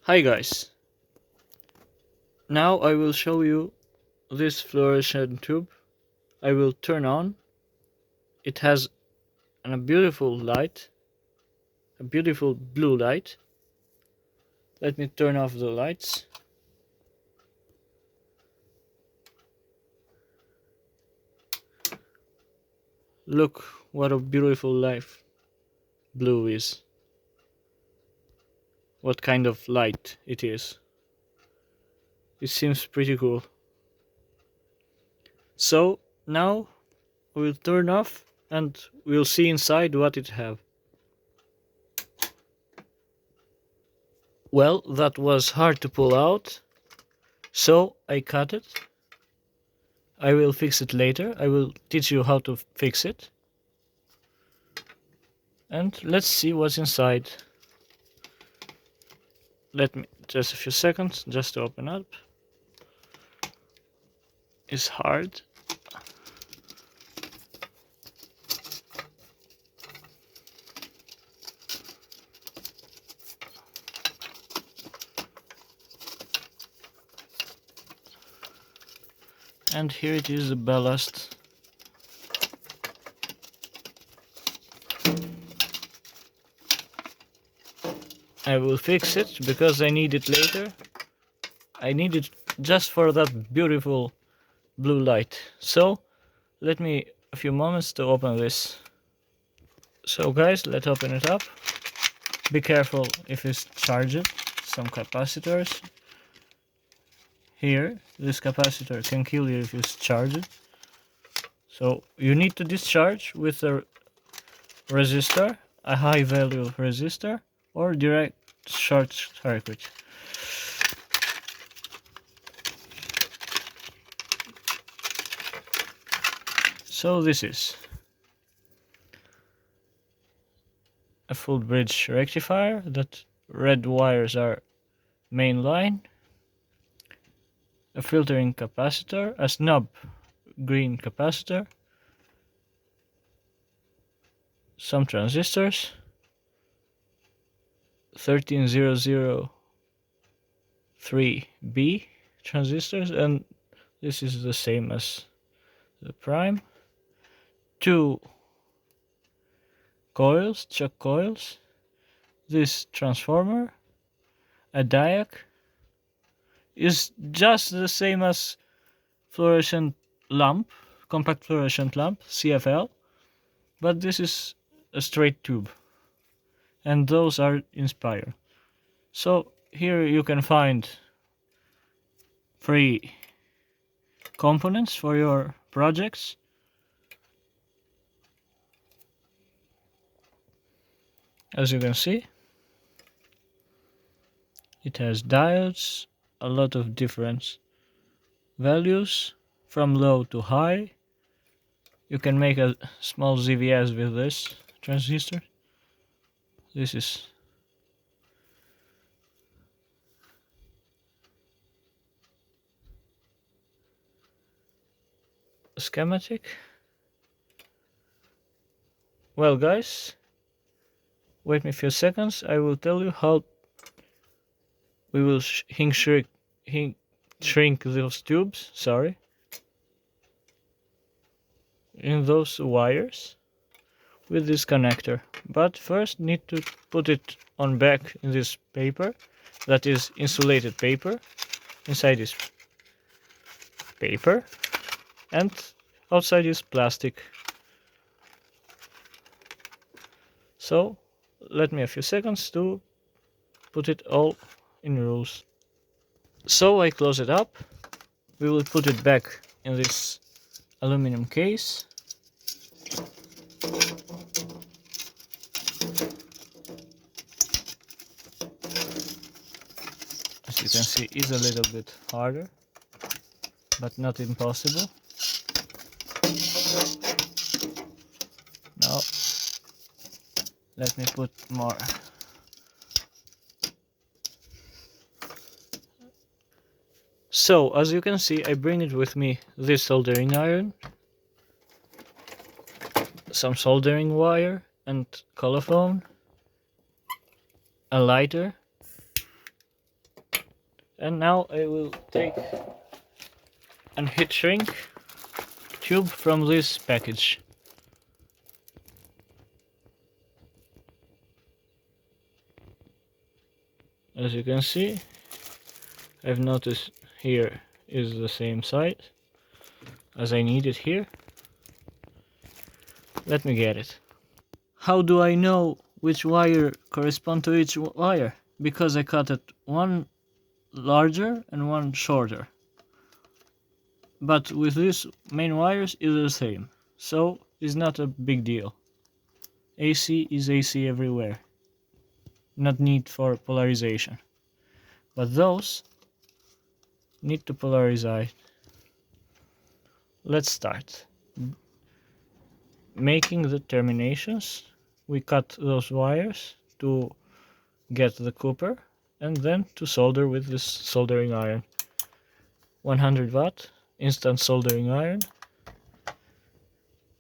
Hi guys, now I will show you this fluorescent tube. I will turn on. It has a beautiful light, a beautiful blue light. Let me turn off the lights. Look what a beautiful light blue is. What kind of light it is. It seems pretty cool. So now we'll turn off and we'll see inside what it have. Well, that was hard to pull out, so I cut it. I will fix it later. I will teach you how to fix it. And let's see what's inside. Let me just a few seconds just to open up. It's hard. And here it is, the ballast. I will fix it because I need it later. I need it just for that beautiful blue light. So let me a few moments to open this. So guys, let's open it up. Be careful if it's charged. Some capacitors. Here, this capacitor can kill you if it's charged. So you need to discharge with a resistor, a high value resistor, or direct short circuit. So this is a full bridge rectifier. That red wires are main line. A filtering capacitor, a snub green capacitor, some transistors, 13003B transistors, and this is the same as the prime. Two coils, chuck coils, this transformer, a diac, is just the same as fluorescent lamp, compact fluorescent lamp, CFL, but this is a straight tube, and those are Inspire. So here you can find free components for your projects. As you can see, it has diodes, a lot of different values from low to high. You can make a small ZVS with this transistor. This is a schematic. Well guys, wait me a few seconds. I will tell you how we will shrink those tubes, sorry, in those wires with this connector. But first need to put it on back in this paper, that is insulated paper, inside this paper, and outside is plastic. So let me a few seconds to put it all in rules. So I close it up. We will put it back in this aluminum case. As you can see, it's a little bit harder, but not impossible. Now let me put more. So as you can see, I bring it with me, this soldering iron, some soldering wire and colophane, a lighter, And now I will take an heat shrink tube from this package. As you can see, I've noticed here is the same size as I need it here. Let me get it. How do I know which wire correspond to each wire? Because I cut it one larger and one shorter. But with these main wires is the same, so it's not a big deal. AC is AC everywhere. Not need for polarization. But those need to polarize. Let's start. Making the terminations, we cut those wires to get the copper and then to solder with this soldering iron. 100 watt instant soldering iron,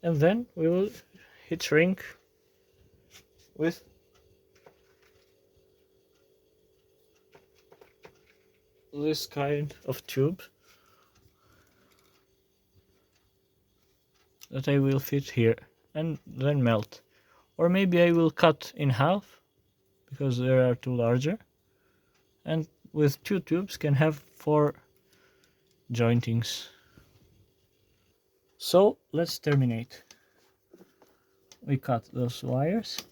and then we will heat shrink with this kind of tube that I will fit here and then melt. Or maybe I will cut in half because they are too larger, and with two tubes can have 4 jointings. So let's terminate. We cut those wires.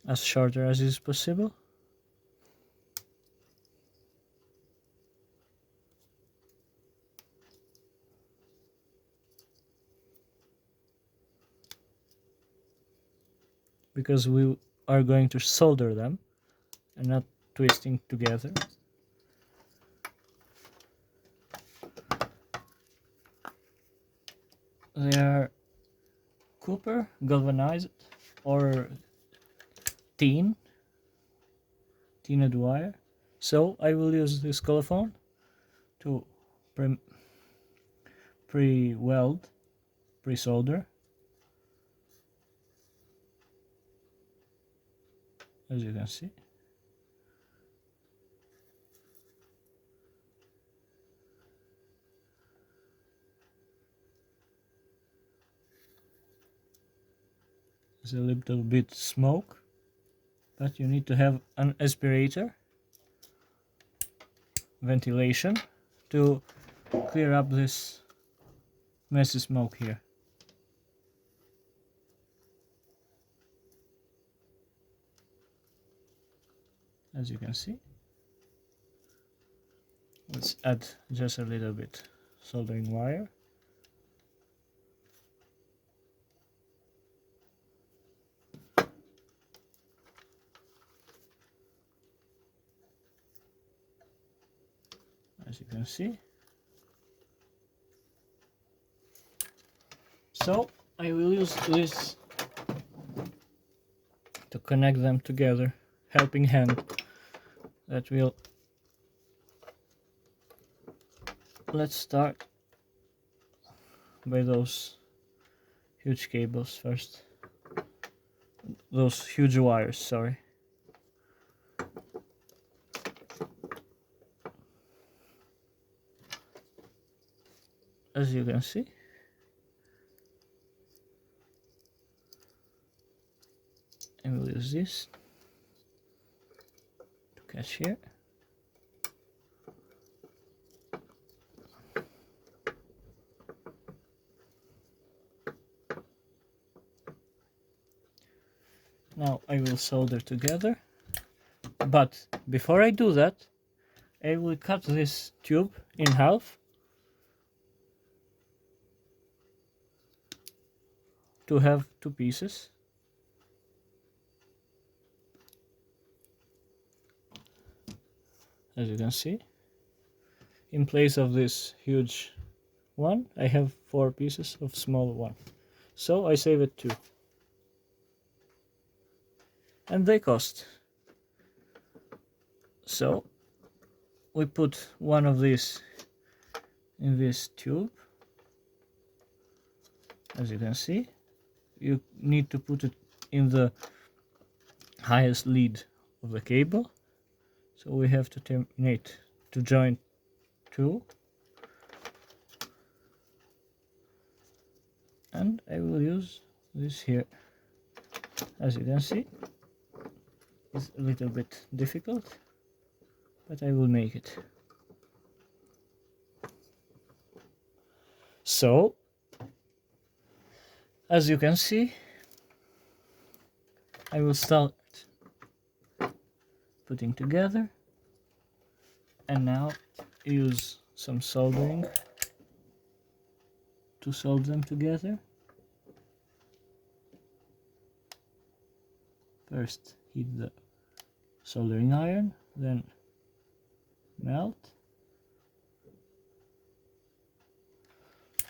As shorter as is possible. Because we are going to solder them and not twisting together. They are copper galvanized or tinned wire. So I will use this colophon to pre-weld, pre-solder. As you can see. There's a little bit smoke, but you need to have an aspirator, ventilation, to clear up this messy smoke here. As you can see. Let's add just a little bit soldering wire. As you can see. So I will use this to connect them together, helping hand that will. Let's start by those huge cables first. Those huge wires, sorry. As you can see. I will use this to catch here. Now I will solder together, but before I do that, I will cut this tube in half to have 2 pieces. As you can see, in place of this huge one, I have 4 pieces of small one. So I save it 2. And they cost. So we put one of these in this tube. As you can see, you need to put it in the highest lead of the cable, so we have to terminate to join two, and I will use this here. As you can see, it's a little bit difficult, but I will make it. So, as you can see, I will start putting together, and now use some soldering to solder them together. First heat the soldering iron, then melt.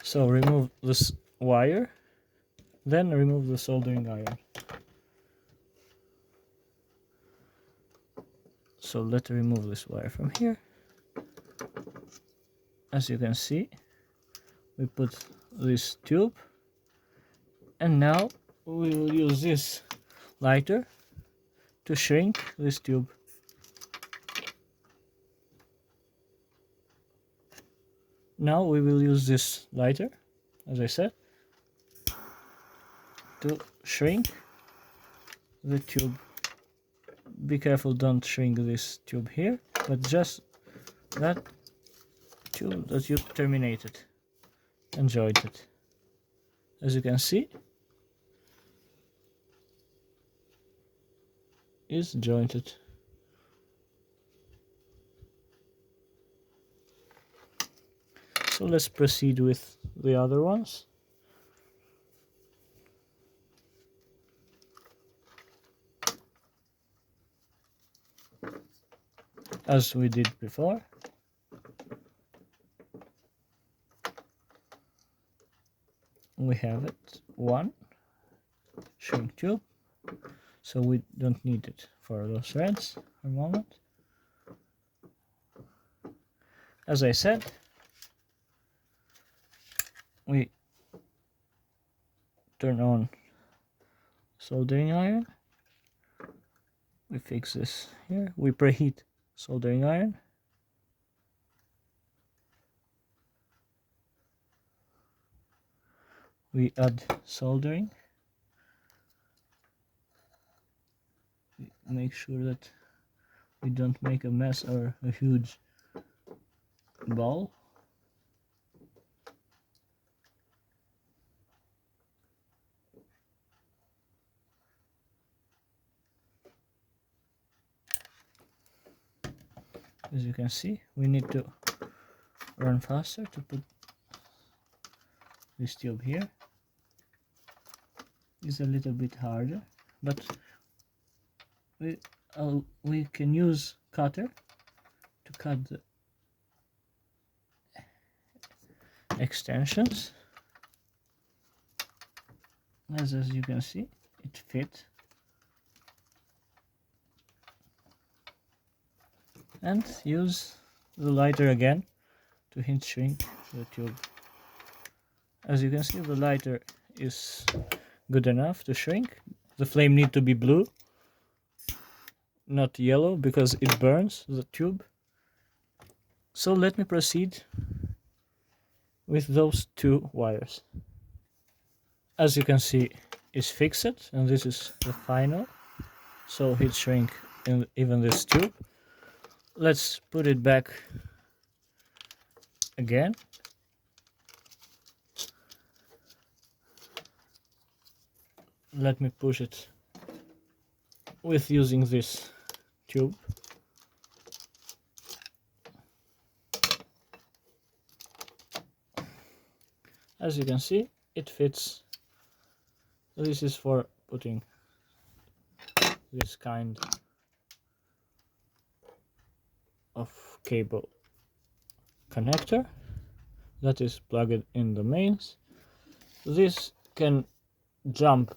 So remove this wire, then remove the soldering iron. So let's remove this wire from here. As you can see, we put this tube, and now we will use this lighter to shrink this tube. Now we will use this lighter, as I said, to shrink the tube. Be careful, don't shrink this tube here, but just that tube that you terminated and jointed. As you can see, is jointed. So let's proceed with the other ones. As we did before, we have it, one shrink tube, so we don't need it for those threads for a moment. As I said, we turn on soldering iron, we fix this here, we preheat soldering iron, we add soldering, we make sure that we don't make a mess or a huge ball. As you can see, we need to run faster to put this tube here. It's a little bit harder, but we can use cutter to cut the extensions. As you can see, it fits. And use the lighter again to heat shrink the tube. As you can see, the lighter is good enough to shrink. The flame needs to be blue, not yellow, because it burns the tube. So let me proceed with those two wires. As you can see, it's fixed, and this is the final. So heat shrink in even this tube. Let's put it back again. Let me push it with using this tube. As you can see, it fits. This is for putting this kind of cable connector that is plugged in the mains. This can jump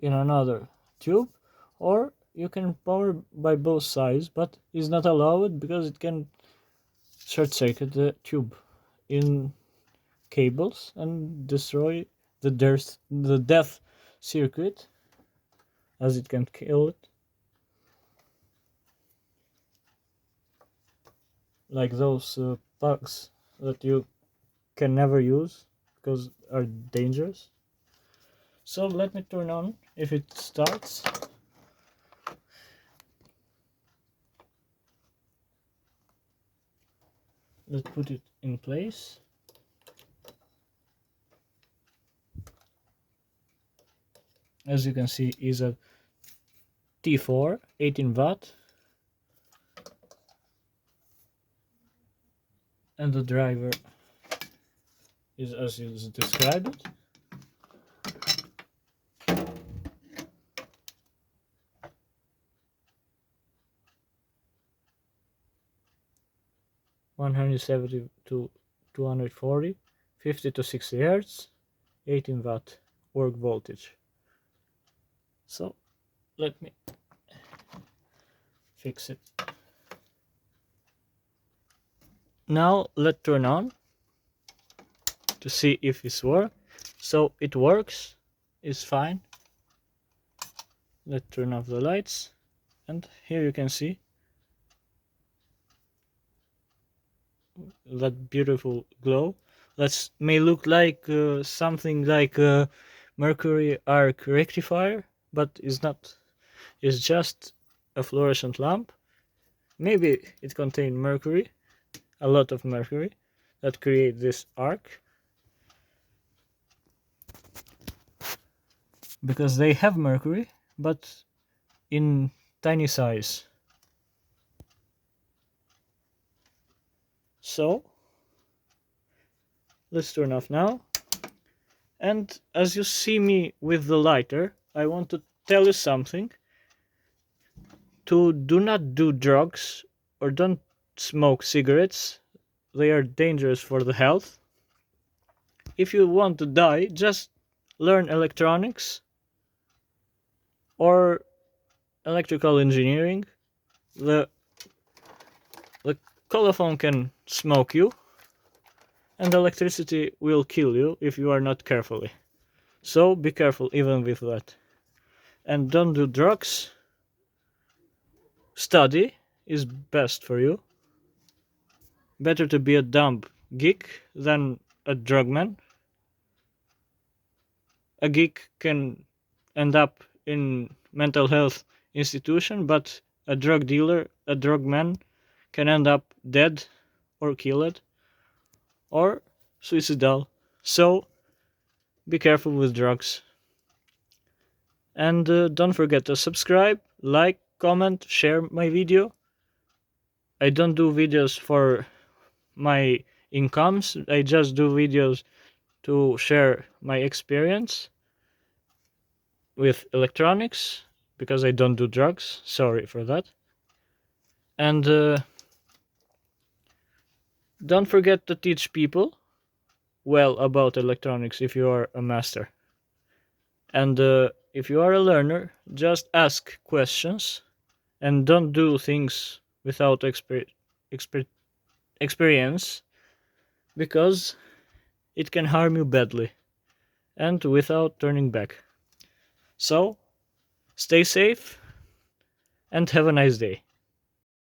in another tube, or you can power by both sides, but is not allowed because it can short circuit the tube in cables and destroy the death circuit, as it can kill it, like those plugs that you can never use because are dangerous. So let me turn on if it starts. Let's put it in place. As you can see, is a T4 18 watt, and the driver is as you described it. (170 to 240), 50 to 60 Hz, 18 watt work voltage. So let me fix it. Now let's turn on to see if it's work. So it works, it's fine. Let's turn off the lights, and here you can see that beautiful glow. That may look like something like a mercury arc rectifier, but it's not. It's just a fluorescent lamp. Maybe it contains mercury, a lot of mercury, that create this arc, because they have mercury, but in tiny size. So let's turn off now. And as you see me with the lighter, I want to tell you something. To do not do drugs or don't smoke cigarettes. They are dangerous for the health. If you want to die, just learn electronics or electrical engineering. The colophone can smoke you, and electricity will kill you if you are not carefully. So be careful even with that. And don't do drugs. Study is best for you. Better to be a dumb geek than a drugman. A geek can end up in mental health institution, but a drug dealer, a drug man, can end up dead or killed or suicidal. So be careful with drugs. And don't forget to subscribe, like, comment, share my video. I don't do videos for my incomes. I just do videos to share my experience with electronics, because I don't do drugs. Sorry for that. And don't forget to teach people well about electronics if you are a master. And if you are a learner, just ask questions and don't do things without experience, because it can harm you badly and without turning back. So stay safe and have a nice day.